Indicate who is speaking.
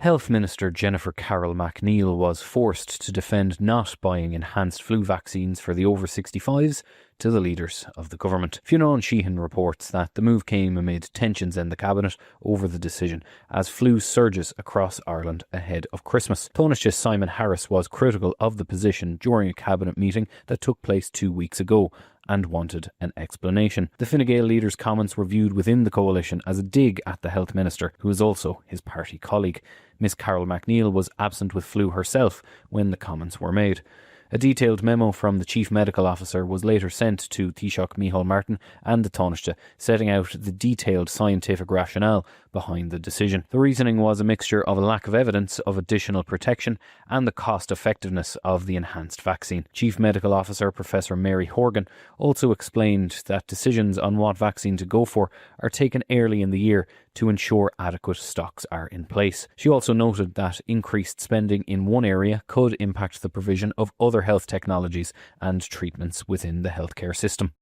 Speaker 1: Health Minister Jennifer Carroll MacNeill was forced to defend not buying enhanced flu vaccines for the over 65s to the leaders of the government. Fionn Sheehan reports that the move came amid tensions in the Cabinet over the decision as flu surges across Ireland ahead of Christmas. Tánaiste Simon Harris was critical of the position during a Cabinet meeting that took place 2 weeks ago and wanted an explanation. The Fine Gael leader's comments were viewed within the coalition as a dig at the Health Minister, who is also his party colleague. Miss Carroll MacNeill was absent with flu herself when the comments were made. A detailed memo from the Chief Medical Officer was later sent to Taoiseach Micheál Martin and the Tánaiste, setting out the detailed scientific rationale behind the decision. The reasoning was a mixture of a lack of evidence of additional protection and the cost-effectiveness of the enhanced vaccine. Chief Medical Officer Professor Mary Horgan also explained that decisions on what vaccine to go for are taken early in the year to ensure adequate stocks are in place. She also noted that increased spending in one area could impact the provision of other health technologies and treatments within the healthcare system.